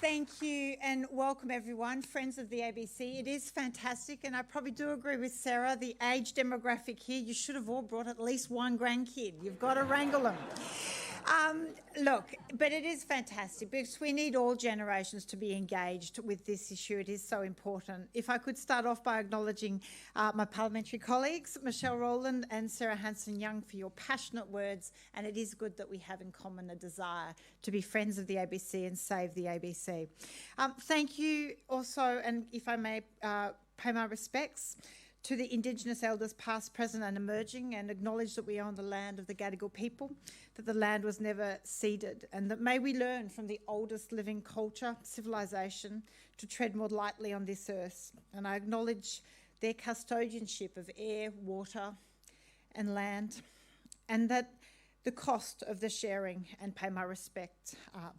Thank you and welcome everyone, friends of the ABC. It is fantastic, and I probably do agree with Sarah, the age demographic here, you should have all brought at least one grandkid. You've got to wrangle them. Look, but it is fantastic because we need all generations to be engaged with this issue. It is so important. If I could start off by acknowledging my parliamentary colleagues, Michelle Rowland and Sarah Hanson-Young, for your passionate words, and it is good that we have in common a desire to be friends of the ABC and save the ABC. Thank you also, and if I may pay my respects to the Indigenous elders past, present and emerging, and acknowledge that we own the land of the Gadigal people, that the land was never ceded, and that may we learn from the oldest living culture, civilisation, to tread more lightly on this earth. And I acknowledge their custodianship of air, water and land, and that the cost of the sharing, and pay my respect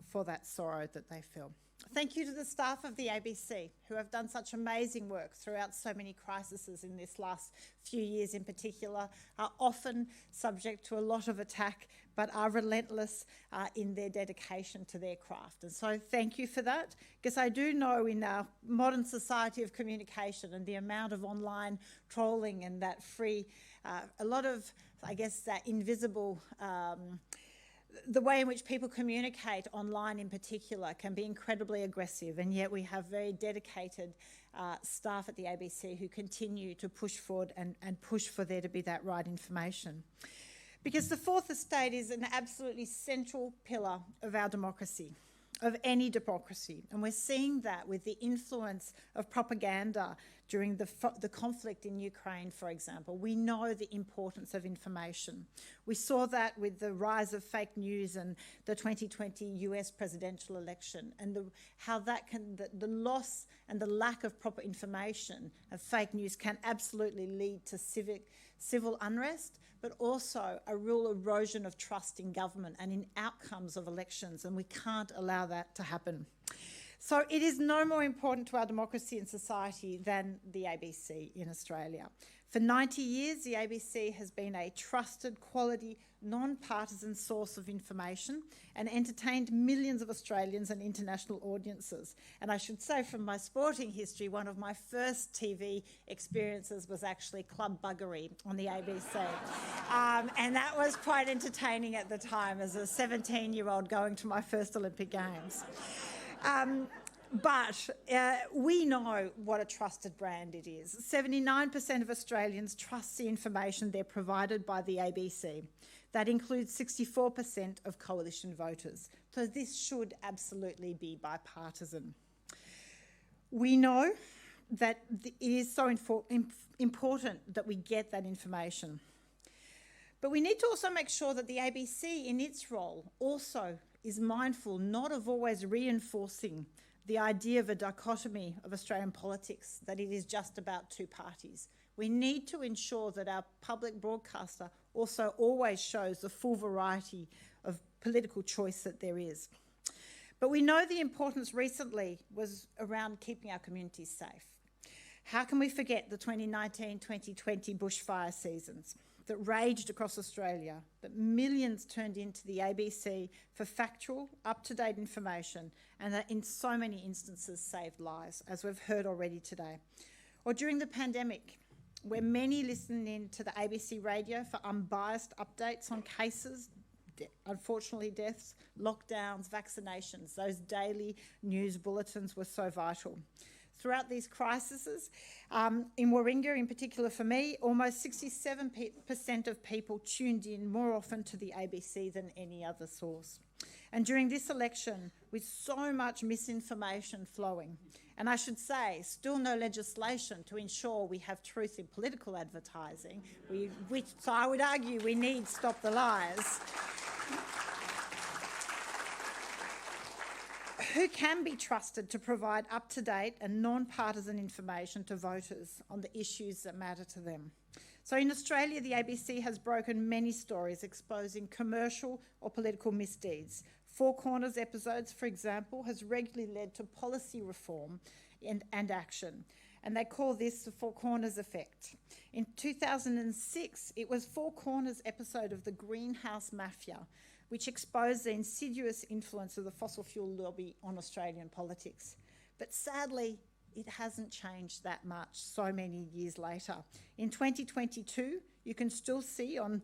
for that sorrow that they feel. Thank you to the staff of the ABC who have done such amazing work throughout so many crises in this last few years in particular, are often subject to a lot of attack, but are relentless in their dedication to their craft. And so thank you for that, because I do know in our modern society of communication and the amount of online trolling and that free, a lot of, I guess, that invisible the way in which people communicate online in particular can be incredibly aggressive, and yet we have very dedicated staff at the ABC who continue to push forward and push for there to be that right information. Because the fourth estate is an absolutely central pillar of our democracy, of any democracy, and we're seeing that with the influence of propaganda during the conflict in Ukraine, for example. We know the importance of information. We saw that with the rise of fake news and the 2020 US presidential election, and how that can, the loss and the lack of proper information of fake news can absolutely lead to civil unrest, but also a real erosion of trust in government and in outcomes of elections, and we can't allow that to happen. So it is no more important to our democracy and society than the ABC in Australia. For 90 years, the ABC has been a trusted, quality, non-partisan source of information and entertained millions of Australians and international audiences. And I should say, from my sporting history, one of my first TV experiences was actually Club Buggery on the ABC. And that was quite entertaining at the time as a 17-year-old going to my first Olympic Games. But we know what a trusted brand it is. 79% of Australians trust the information they're provided by the ABC. That includes 64% of coalition voters. So this should absolutely be bipartisan. We know that it is so important that we get that information. But we need to also make sure that the ABC in its role also is mindful not of always reinforcing the idea of a dichotomy of Australian politics, that it is just about two parties. We need to ensure that our public broadcaster also always shows the full variety of political choice that there is. But we know the importance recently was around keeping our communities safe. How can we forget the 2019-2020 bushfire seasons that raged across Australia, that millions turned into the ABC for factual, up-to-date information, and that in so many instances saved lives, as we've heard already today. Or during the pandemic, where many listened in to the ABC radio for unbiased updates on cases, unfortunately deaths, lockdowns, vaccinations. Those daily news bulletins were so vital. Throughout these crises, in Warringah in particular for me, almost 67% of people tuned in more often to the ABC than any other source. And during this election, with so much misinformation flowing, and I should say, still no legislation to ensure we have truth in political advertising, so I would argue we need Stop the Lies. Who can be trusted to provide up-to-date and non-partisan information to voters on the issues that matter to them? So in Australia, the ABC has broken many stories exposing commercial or political misdeeds. Four Corners episodes, for example, has regularly led to policy reform and action, and they call this the Four Corners effect. In 2006, it was Four Corners episode of The Greenhouse Mafia which exposed the insidious influence of the fossil fuel lobby on Australian politics. But sadly, it hasn't changed that much so many years later. In 2022, you can still see on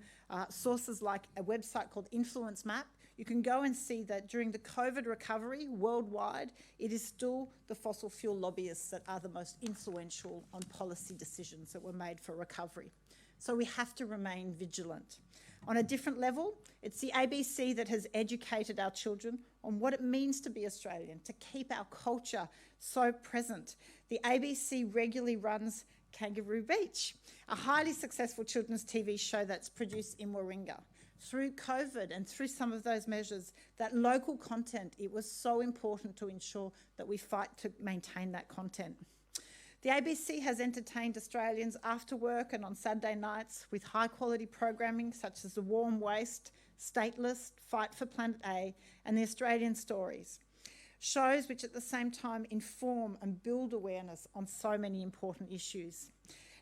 sources like a website called Influence Map, you can go and see that during the COVID recovery worldwide, it is still the fossil fuel lobbyists that are the most influential on policy decisions that were made for recovery. So we have to remain vigilant. On a different level, it's the ABC that has educated our children on what it means to be Australian, to keep our culture so present. The ABC regularly runs Kangaroo Beach, a highly successful children's TV show that's produced in Warringah. Through COVID and through some of those measures, that local content, it was so important to ensure that we fight to maintain that content. The ABC has entertained Australians after work and on Saturday nights with high-quality programming such as The Warm Waste, Stateless, Fight for Planet A, and The Australian Stories. Shows which at the same time inform and build awareness on so many important issues.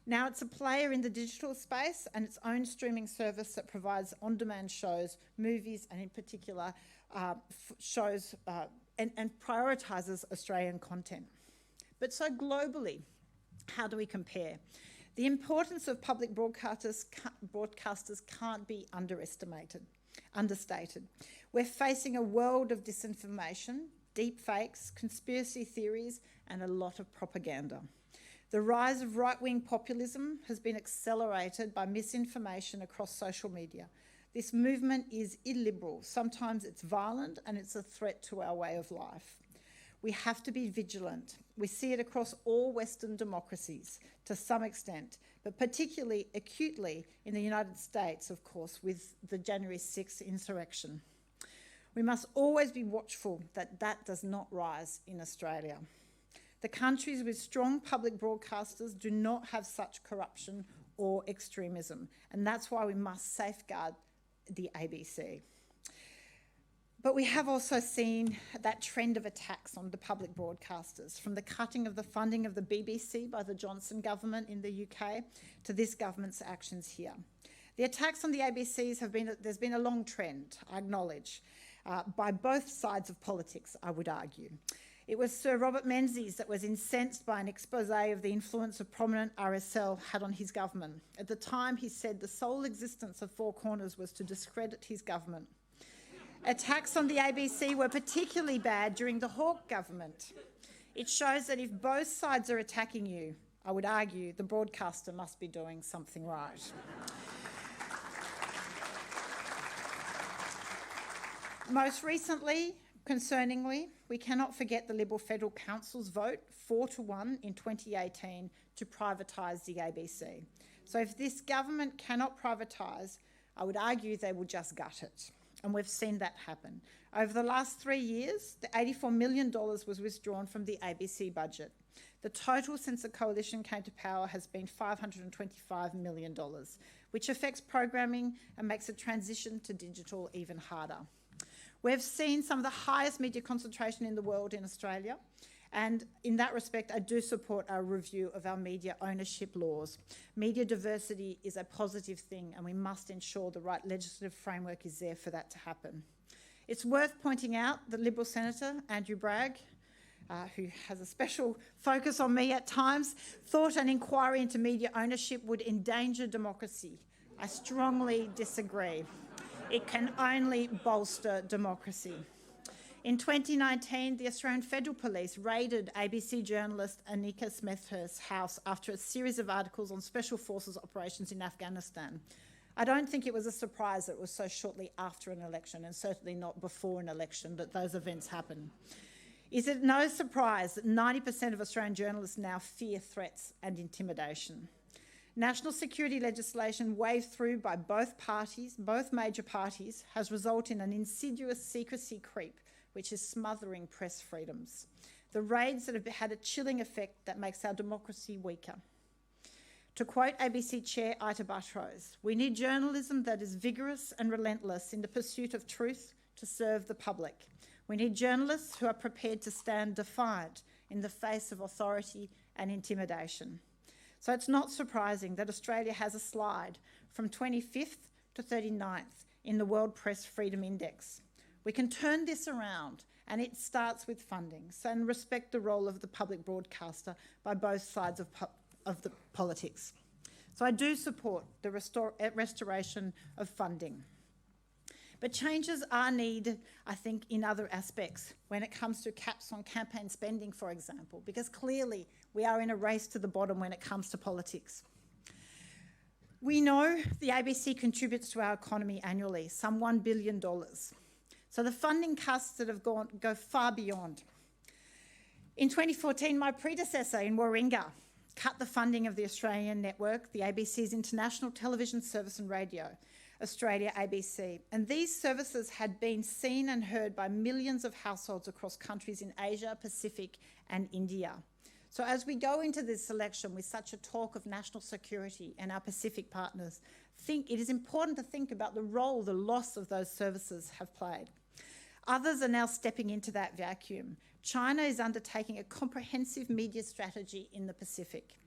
Now it's a player in the digital space and its own streaming service that provides on-demand shows, movies, and in particular shows and prioritises Australian content. But so globally, how do we compare? The importance of public broadcasters can't be understated. We're facing a world of disinformation, deep fakes, conspiracy theories, and a lot of propaganda. The rise of right-wing populism has been accelerated by misinformation across social media. This movement is illiberal. Sometimes it's violent and it's a threat to our way of life. We have to be vigilant. We see it across all Western democracies to some extent, but particularly acutely in the United States, of course, with the January 6th insurrection. We must always be watchful that that does not rise in Australia. The countries with strong public broadcasters do not have such corruption or extremism, and that's why we must safeguard the ABC. But we have also seen that trend of attacks on the public broadcasters, from the cutting of the funding of the BBC by the Johnson government in the UK to this government's actions here. The attacks on the ABCs there's been a long trend, I acknowledge, by both sides of politics, I would argue. It was Sir Robert Menzies that was incensed by an expose of the influence of prominent RSL had on his government. At the time, he said the sole existence of Four Corners was to discredit his government. Attacks on the ABC were particularly bad during the Hawke government. It shows that if both sides are attacking you, I would argue the broadcaster must be doing something right. Most recently, concerningly, we cannot forget the Liberal Federal Council's vote 4-1 in 2018 to privatise the ABC. So if this government cannot privatise, I would argue they will just gut it. And we've seen that happen. Over the last 3 years, the $84 million was withdrawn from the ABC budget. The total since the coalition came to power has been $525 million, which affects programming and makes the transition to digital even harder. We've seen some of the highest media concentration in the world in Australia, and in that respect, I do support our review of our media ownership laws. Media diversity is a positive thing, and we must ensure the right legislative framework is there for that to happen. It's worth pointing out that Liberal Senator Andrew Bragg, who has a special focus on me at times, thought an inquiry into media ownership would endanger democracy. I strongly disagree. It can only bolster democracy. In 2019, the Australian Federal Police raided ABC journalist Anika Smethurst's house after a series of articles on Special Forces operations in Afghanistan. I don't think it was a surprise that it was so shortly after an election, and certainly not before an election, that those events happened. Is it no surprise that 90% of Australian journalists now fear threats and intimidation? National security legislation waved through by both major parties, has resulted in an insidious secrecy creep which is smothering press freedoms. The raids that have had a chilling effect that makes our democracy weaker. To quote ABC Chair Ita Buttrose, "We need journalism that is vigorous and relentless in the pursuit of truth to serve the public. We need journalists who are prepared to stand defiant in the face of authority and intimidation." So it's not surprising that Australia has a slide from 25th to 39th in the World Press Freedom Index. We can turn this around, and it starts with funding. So and respect the role of the public broadcaster by both sides of the politics. So I do support the restoration of funding. But changes are needed, I think, in other aspects when it comes to caps on campaign spending, for example, because clearly we are in a race to the bottom when it comes to politics. We know the ABC contributes to our economy annually, some $1 billion. So the funding cuts that have go far beyond. In 2014, my predecessor in Warringah cut the funding of the Australian network, the ABC's International Television Service and Radio, Australia ABC. And these services had been seen and heard by millions of households across countries in Asia, Pacific and India. So as we go into this election with such a talk of national security and our Pacific partners, it is important to think about the role the loss of those services have played. Others are now stepping into that vacuum. China is undertaking a comprehensive media strategy in the Pacific.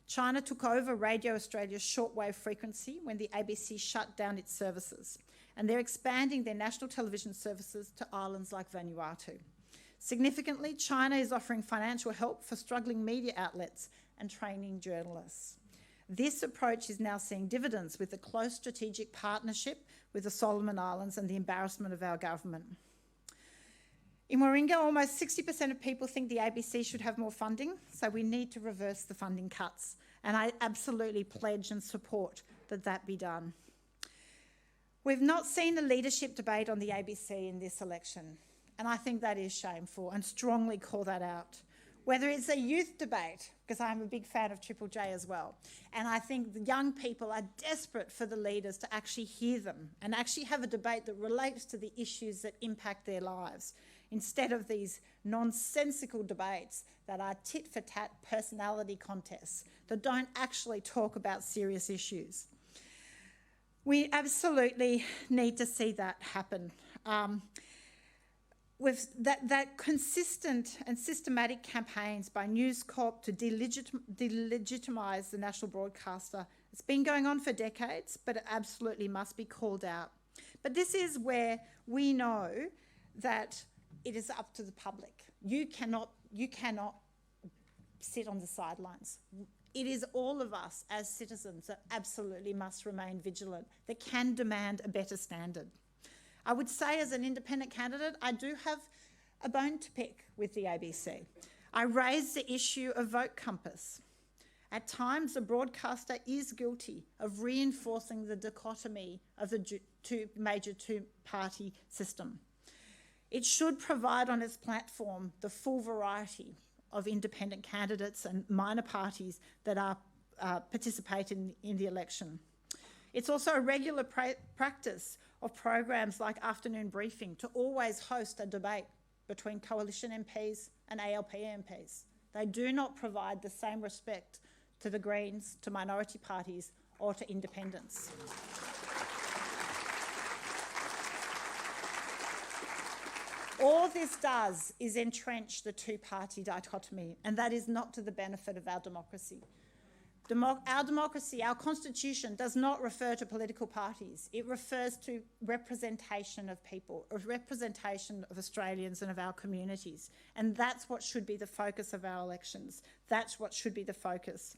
China took over Radio Australia's shortwave frequency when the ABC shut down its services, and they're expanding their national television services to islands like Vanuatu. Significantly, China is offering financial help for struggling media outlets and training journalists. This approach is now seeing dividends with a close strategic partnership with the Solomon Islands and the embarrassment of our government. In Warringah, almost 60% of people think the ABC should have more funding, so we need to reverse the funding cuts. And I absolutely pledge and support that that be done. We've not seen a leadership debate on the ABC in this election, and I think that is shameful and strongly call that out. Whether it's a youth debate, because I'm a big fan of Triple J as well, and I think the young people are desperate for the leaders to actually hear them and actually have a debate that relates to the issues that impact their lives, instead of these nonsensical debates that are tit-for-tat personality contests that don't actually talk about serious issues. We absolutely need to see that happen. With that consistent and systematic campaigns by News Corp to delegitimise the national broadcaster, it's been going on for decades, but it absolutely must be called out. But this is where we know that it is up to the public. You cannot sit on the sidelines. It is all of us as citizens that absolutely must remain vigilant, that can demand a better standard. I would say as an independent candidate, I do have a bone to pick with the ABC. I raised the issue of vote compass. At times, the broadcaster is guilty of reinforcing the dichotomy of the major two-party system. It should provide on its platform the full variety of independent candidates and minor parties that are participating in the election. It's also a regular practice of programs like afternoon briefing to always host a debate between coalition MPs and ALP MPs. They do not provide the same respect to the Greens, to minority parties or to independents. All this does is entrench the two-party dichotomy, and that is not to the benefit of our democracy. Our democracy, our constitution, does not refer to political parties. It refers to representation of people, a representation of Australians and of our communities. And that's what should be the focus of our elections. That's what should be the focus.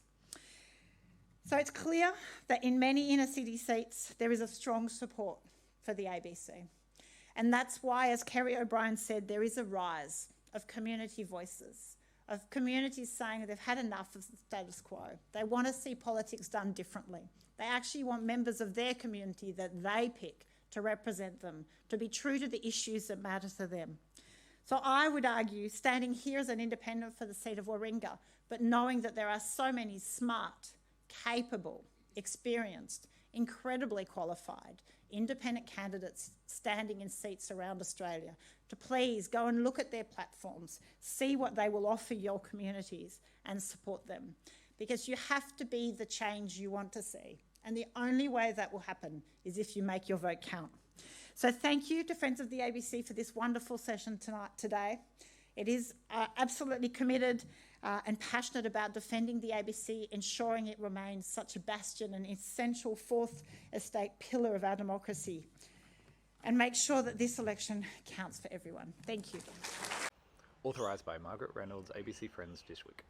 So it's clear that in many inner city seats, there is a strong support for the ABC. And that's why, as Kerry O'Brien said, there is a rise of community voices, of communities saying that they've had enough of the status quo. They want to see politics done differently. They actually want members of their community that they pick to represent them, to be true to the issues that matter to them. So I would argue, standing here as an independent for the seat of Warringah, but knowing that there are so many smart, capable, experienced, incredibly qualified, independent candidates standing in seats around Australia, to please go and look at their platforms, see what they will offer your communities and support them. Because you have to be the change you want to see. And the only way that will happen is if you make your vote count. So thank you to Friends of the ABC for this wonderful session today. It is absolutely committed and passionate about defending the ABC, ensuring it remains such a bastion and essential fourth estate pillar of our democracy. and make sure that this election counts for everyone. Thank you. Authorised by Margaret Reynolds, ABC Friends, Fishwyck.